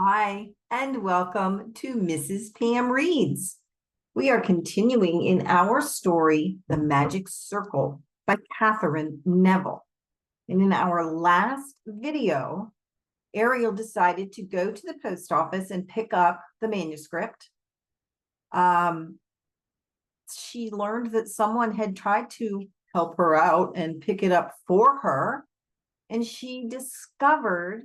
Hi, and welcome to Mrs. Pam Reads. We are continuing in our story, The Magic Circle by Katherine Neville. And in our last video, Ariel decided to go to the post office and pick up the manuscript. She learned that someone had tried to help her out and pick it up for her, and she discovered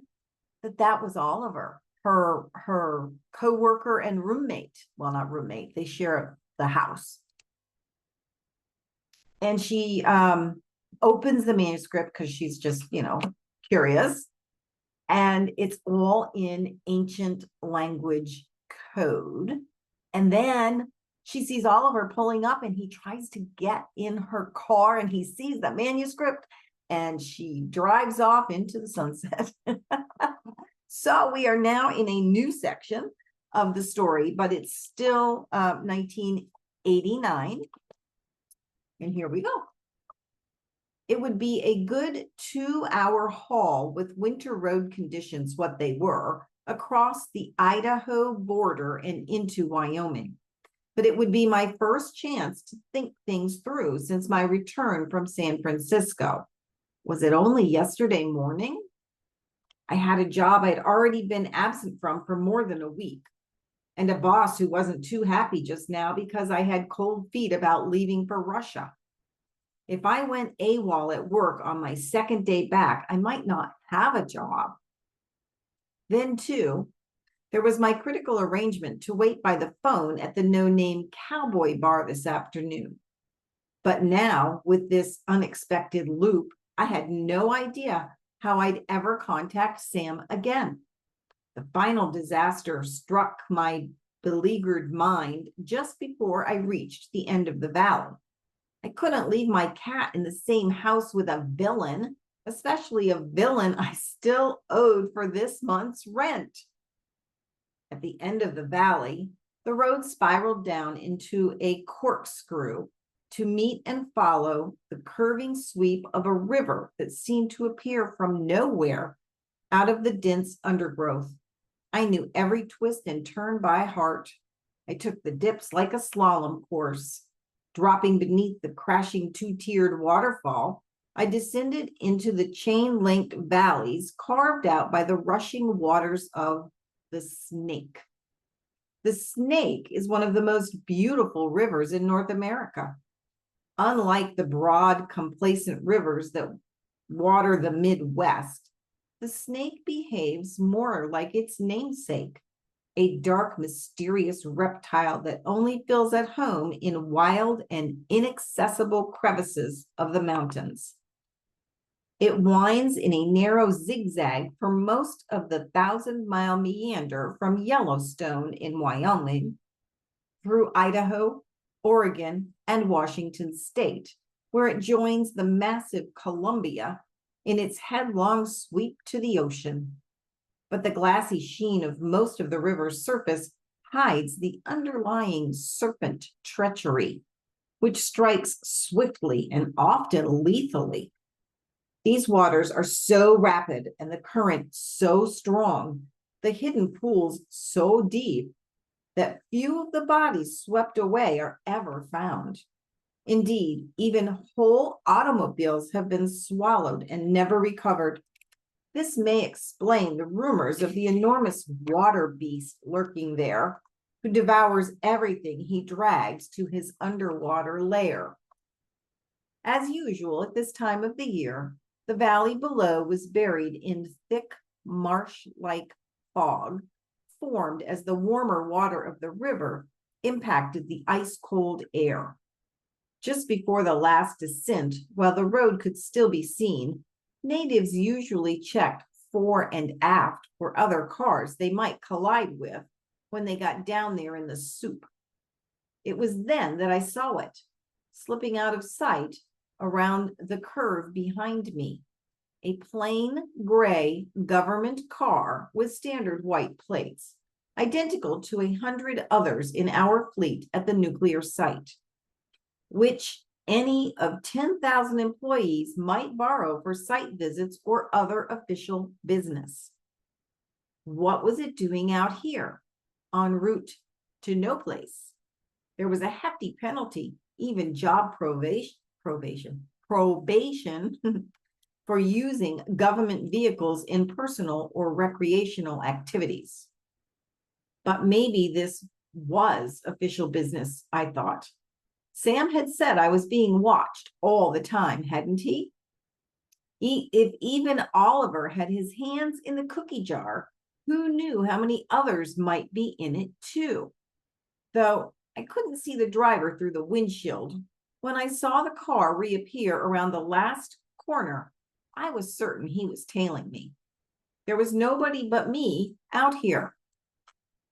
that that was Oliver, her co-worker and roommate. Well, not roommate, they share the house. And she opens the manuscript because she's just, curious. And it's all in ancient language code. And then she sees Oliver pulling up and he tries to get in her car and he sees the manuscript and she drives off into the sunset. So we are now in a new section of the story, but it's still 1989. And here we go. It would be a good 2-hour haul with winter road conditions, what they were, across the Idaho border and into Wyoming. But it would be my first chance to think things through since my return from San Francisco. Was it only yesterday morning? I had a job I'd already been absent from for more than a week, and a boss who wasn't too happy just now because I had cold feet about leaving for Russia. If I went AWOL at work on my second day back, I might not have a job. Then, too, there was my critical arrangement to wait by the phone at the no-name cowboy bar this afternoon. But now, with this unexpected loop, I had no idea how I'd ever contact Sam again. The final disaster struck my beleaguered mind just before I reached the end of the valley. I couldn't leave my cat in the same house with a villain, especially a villain I still owed for this month's rent. At the end of the valley, the road spiraled down into a corkscrew to meet and follow the curving sweep of a river that seemed to appear from nowhere out of the dense undergrowth. I knew every twist and turn by heart. I took the dips like a slalom course. Dropping beneath the crashing two-tiered waterfall, I descended into the chain-linked valleys carved out by the rushing waters of the Snake. The Snake is one of the most beautiful rivers in North America. Unlike the broad, complacent rivers that water the Midwest, the Snake behaves more like its namesake, a dark, mysterious reptile that only feels at home in wild and inaccessible crevices of the mountains. It winds in a narrow zigzag for most of the 1,000-mile meander from Yellowstone in Wyoming through Idaho, Oregon, and Washington State, where it joins the massive Columbia in its headlong sweep to the ocean. But the glassy sheen of most of the river's surface hides the underlying serpent treachery, which strikes swiftly and often lethally. These waters are so rapid and the current so strong, the hidden pools so deep, that few of the bodies swept away are ever found. Indeed, even whole automobiles have been swallowed and never recovered. This may explain the rumors of the enormous water beast lurking there, who devours everything he drags to his underwater lair. As usual at this time of the year, the valley below was buried in thick marsh-like fog, formed as the warmer water of the river impacted the ice-cold air. Just before the last descent, while the road could still be seen, natives usually checked fore and aft for other cars they might collide with when they got down there in the soup. It was then that I saw it, slipping out of sight around the curve behind me. A plain gray government car with standard white plates, identical to 100 others in our fleet at the nuclear site, which any of 10,000 employees might borrow for site visits or other official business. What was it doing out here, en route to no place? There was a hefty penalty, even job probation for using government vehicles in personal or recreational activities. But maybe this was official business, I thought. Sam had said I was being watched all the time, hadn't he? If even Oliver had his hands in the cookie jar, who knew how many others might be in it too? Though I couldn't see the driver through the windshield, when I saw the car reappear around the last corner, I was certain he was tailing me. There was nobody but me out here.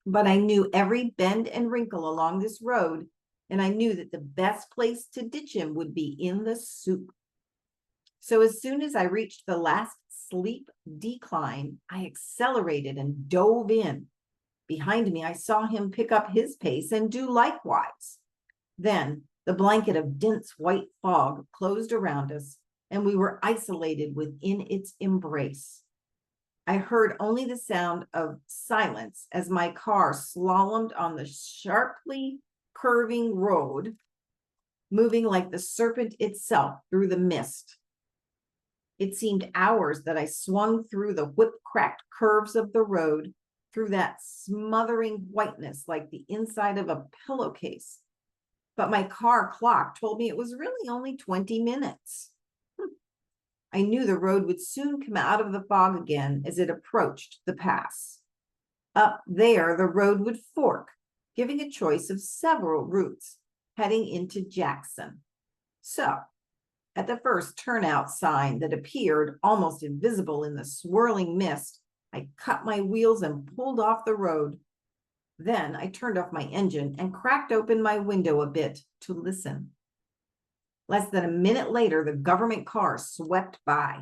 But I knew every bend and wrinkle along this road, and I knew that the best place to ditch him would be in the soup. So as soon as I reached the last steep decline, I accelerated and dove in. Behind me, I saw him pick up his pace and do likewise. Then the blanket of dense white fog closed around us, and we were isolated within its embrace. I heard only the sound of silence as my car slalomed on the sharply curving road, moving like the serpent itself through the mist. It seemed hours that I swung through the whip-cracked curves of the road, through that smothering whiteness like the inside of a pillowcase. But my car clock told me it was really only 20 minutes. I knew the road would soon come out of the fog again as it approached the pass. Up there, the road would fork, giving a choice of several routes heading into Jackson. So, at the first turnout sign that appeared almost invisible in the swirling mist, I cut my wheels and pulled off the road. Then I turned off my engine and cracked open my window a bit to listen. Less than a minute later, the government car swept by.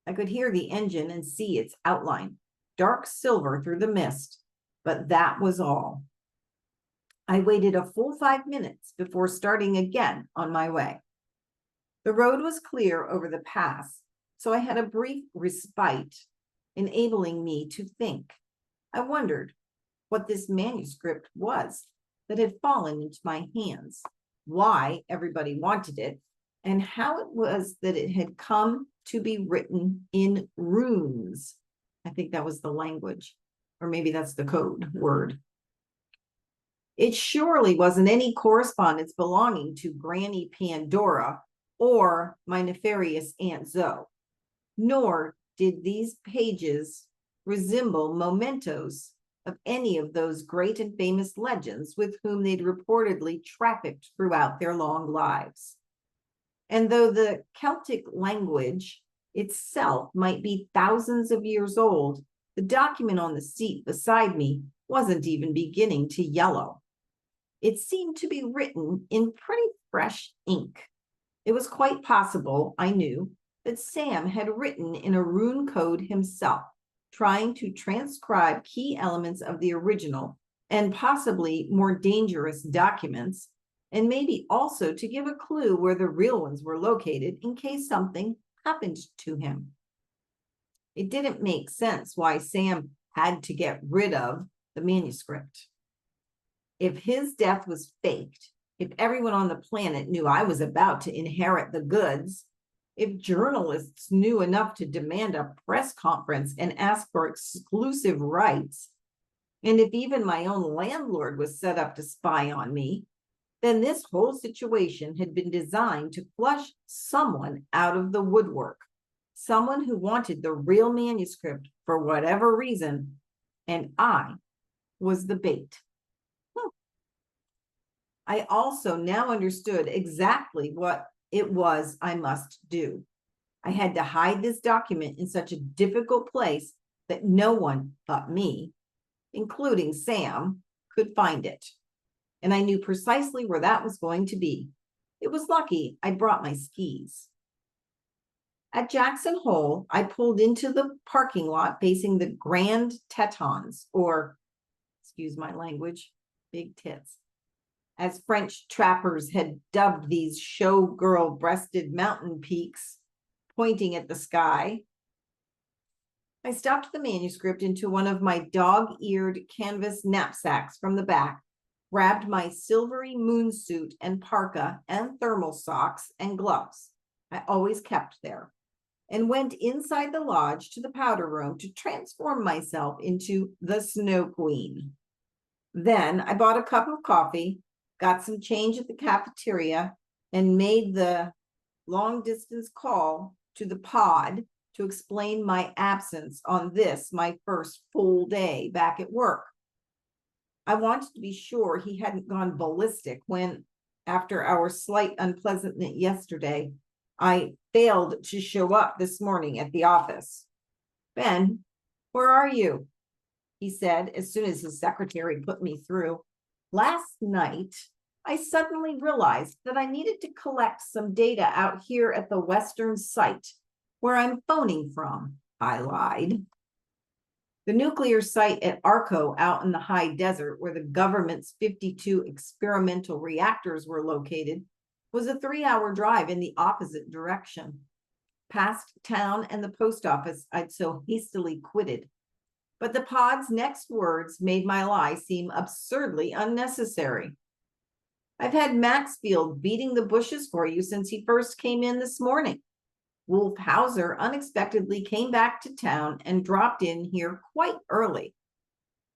I could hear the engine and see its outline, dark silver through the mist, but that was all. I waited a full 5 minutes before starting again on my way. The road was clear over the pass, so I had a brief respite, enabling me to think. I wondered what this manuscript was that had fallen into my hands, why everybody wanted it, and how it was that it had come to be written in runes. I think that was the language, or maybe that's the code word. It surely wasn't any correspondence belonging to Granny Pandora or my nefarious Aunt Zoe, nor did these pages resemble mementos of any of those great and famous legends with whom they'd reportedly trafficked throughout their long lives. And though the Celtic language itself might be thousands of years old, the document on the seat beside me wasn't even beginning to yellow. It seemed to be written in pretty fresh ink. It was quite possible, I knew, that Sam had written in a rune code himself, trying to transcribe key elements of the original and possibly more dangerous documents, and maybe also to give a clue where the real ones were located in case something happened to him. It didn't make sense why Sam had to get rid of the manuscript. If his death was faked, if everyone on the planet knew I was about to inherit the goods, if journalists knew enough to demand a press conference and ask for exclusive rights, and if even my own landlord was set up to spy on me, then this whole situation had been designed to flush someone out of the woodwork, someone who wanted the real manuscript for whatever reason, and I was the bait. I also now understood exactly what it was I must do. I had to hide this document in such a difficult place that no one but me, including Sam, could find it. And I knew precisely where that was going to be. It was lucky I brought my skis. At Jackson Hole, I pulled into the parking lot facing the Grand Tetons, or, excuse my language, big tits, as French trappers had dubbed these showgirl-breasted mountain peaks pointing at the sky. I stuffed the manuscript into one of my dog-eared canvas knapsacks from the back, grabbed my silvery moon suit and parka and thermal socks and gloves I always kept there, and went inside the lodge to the powder room to transform myself into the Snow Queen. Then I bought a cup of coffee, got some change at the cafeteria, and made the long distance call to the pod to explain my absence on this, my first full day back at work. I wanted to be sure he hadn't gone ballistic when, after our slight unpleasantness yesterday, I failed to show up this morning at the office. Ben, where are you? He said as soon as his secretary put me through. Last night, I suddenly realized that I needed to collect some data out here at the Western site, where I'm phoning from, I lied. The nuclear site at Arco out in the high desert, where the government's 52 experimental reactors were located, was a 3-hour drive in the opposite direction, past town and the post office I'd so hastily quitted. But the pod's next words made my lie seem absurdly unnecessary. I've had Maxfield beating the bushes for you since he first came in this morning. Wolf Hauser unexpectedly came back to town and dropped in here quite early.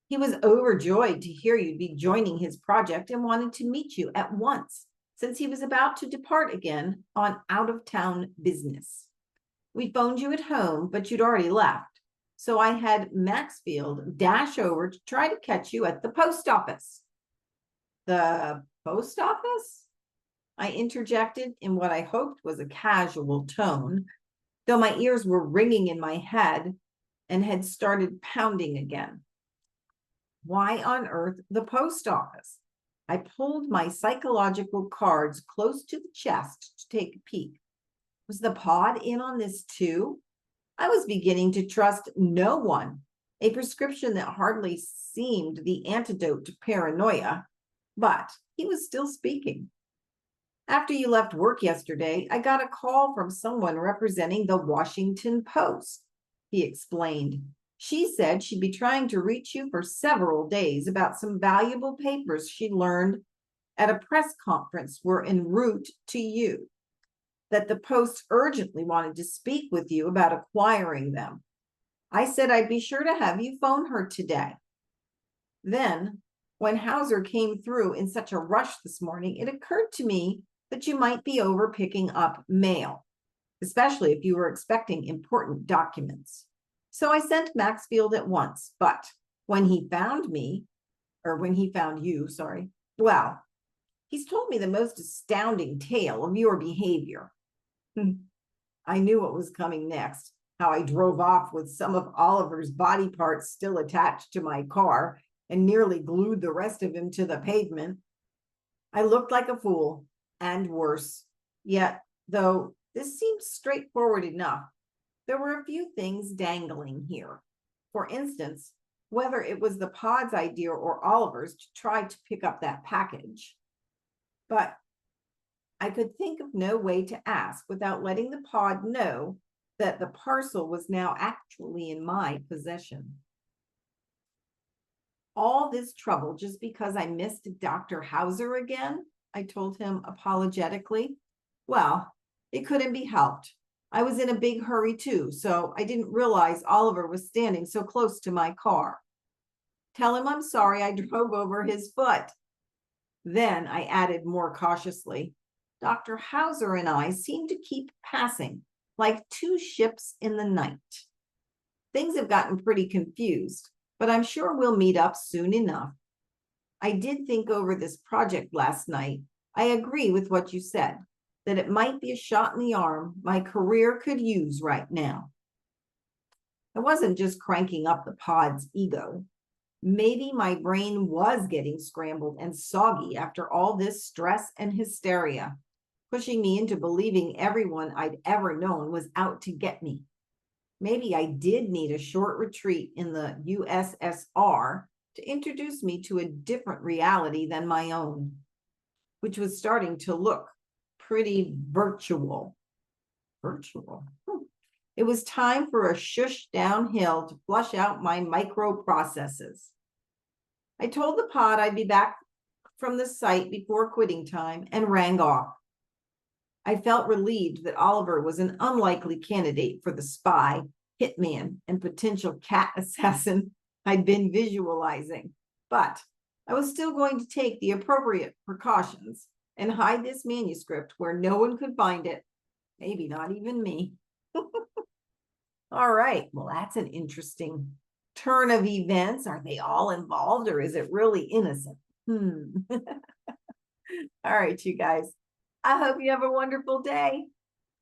He was overjoyed to hear you'd be joining his project and wanted to meet you at once, since he was about to depart again on out-of-town business. We phoned you at home, but you'd already left, so I had Maxfield dash over to try to catch you at the post office. The post office? I interjected in what I hoped was a casual tone, though my ears were ringing in my head and had started pounding again. Why on earth the post office? I pulled my psychological cards close to the chest to take a peek. Was the pod in on this too? I was beginning to trust no one, a prescription that hardly seemed the antidote to paranoia, but he was still speaking. After you left work yesterday, I got a call from someone representing the Washington Post, he explained. She said she'd be trying to reach you for several days about some valuable papers she learned at a press conference were en route to you, that the Post urgently wanted to speak with you about acquiring them. I said I'd be sure to have you phone her today. Then, when Hauser came through in such a rush this morning, it occurred to me that you might be over picking up mail, especially if you were expecting important documents. So I sent Maxfield at once, but when he found you, well, he's told me the most astounding tale of your behavior. I knew what was coming next, how I drove off with some of Oliver's body parts still attached to my car and nearly glued the rest of him to the pavement. I looked like a fool, and worse. Yet, though this seems straightforward enough, there were a few things dangling here. For instance, whether it was the pod's idea or Oliver's to try to pick up that package. But I could think of no way to ask without letting the pod know that the parcel was now actually in my possession. All this trouble just because I missed Dr. Hauser again? I told him apologetically. Well, it couldn't be helped. I was in a big hurry too, so I didn't realize Oliver was standing so close to my car. Tell him I'm sorry I drove over his foot. Then I added more cautiously, Dr. Hauser and I seem to keep passing like two ships in the night. Things have gotten pretty confused, but I'm sure we'll meet up soon enough. I did think over this project last night. I agree with what you said, that it might be a shot in the arm my career could use right now. I wasn't just cranking up the pod's ego. Maybe my brain was getting scrambled and soggy after all this stress and hysteria, pushing me into believing everyone I'd ever known was out to get me. Maybe I did need a short retreat in the USSR to introduce me to a different reality than my own, which was starting to look pretty virtual. Virtual? It was time for a shush downhill to flush out my microprocesses. I told the pod I'd be back from the site before quitting time and rang off. I felt relieved that Oliver was an unlikely candidate for the spy, hitman, and potential cat assassin I'd been visualizing. But I was still going to take the appropriate precautions and hide this manuscript where no one could find it, maybe not even me. All right, well, that's an interesting turn of events. Are they all involved, or is it really innocent? All right, you guys. I hope you have a wonderful day.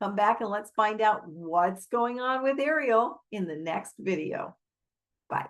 Come back and let's find out what's going on with Ariel in the next video. Bye.